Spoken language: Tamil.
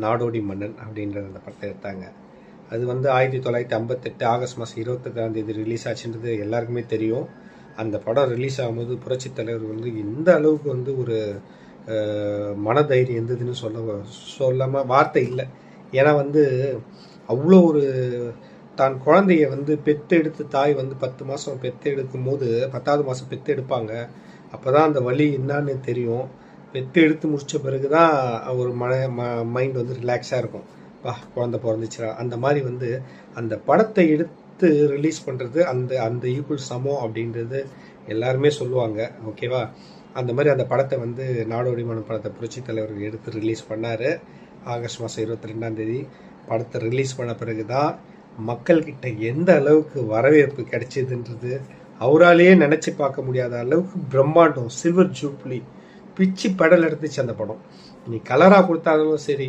நாடோடி மன்னன் அப்படின்ற அந்த படத்தை எடுத்தாங்க. அது வந்து 1958 ஆகஸ்ட் மாதம் 28ஆம் ரிலீஸ் ஆச்சுன்றது எல்லாருக்குமே தெரியும். அந்த படம் ரிலீஸ் ஆகும்போது புரட்சித் தலைவர் வந்து எந்த அளவுக்கு வந்து ஒரு மனதைரியம் இருந்ததுன்னு சொல்லாமல் வார்த்தை இல்லை. ஏன்னா வந்து அவ்வளோ ஒரு தான் குழந்தைய வந்து பெற்றெடுத்து தாய் வந்து 10 மாதம் பெற்றெடுக்கும் போது 10வது மாதம் பெற்றெடுப்பாங்க. அப்போ தான் அந்த வலி என்னான்னு தெரியும். பெற்றெடுத்து முடித்த பிறகு தான் ஒரு மைண்ட் வந்து ரிலாக்ஸாக இருக்கும். குழந்தை பிறந்துச்சுரா அந்த மாதிரி வந்து அந்த படத்தை எடுத்து ரிலீஸ் பண்ணுறது அந்த ஈக்குவல் சமம் அப்படின்றது எல்லாருமே சொல்லுவாங்க. ஓகேவா? அந்த மாதிரி அந்த படத்தை வந்து நாடோடி மன்னன் படத்தை புரட்சித் தலைவர் எடுத்து ரிலீஸ் பண்ணார். ஆகஸ்ட் மாதம் 22ஆம் படத்தை ரிலீஸ் பண்ண பிறகு தான் மக்கள்கிட்ட எந்த அளவுக்கு வரவேற்பு கிடைச்சிதுன்றது அவராலேயே நினச்சி பார்க்க முடியாத அளவுக்கு பிரம்மாண்டம், சில்வர் ஜூப்ளி பிச்சு படல் எடுத்துச்சு அந்த படம். நீ கலராக கொடுத்தாலும் சரி,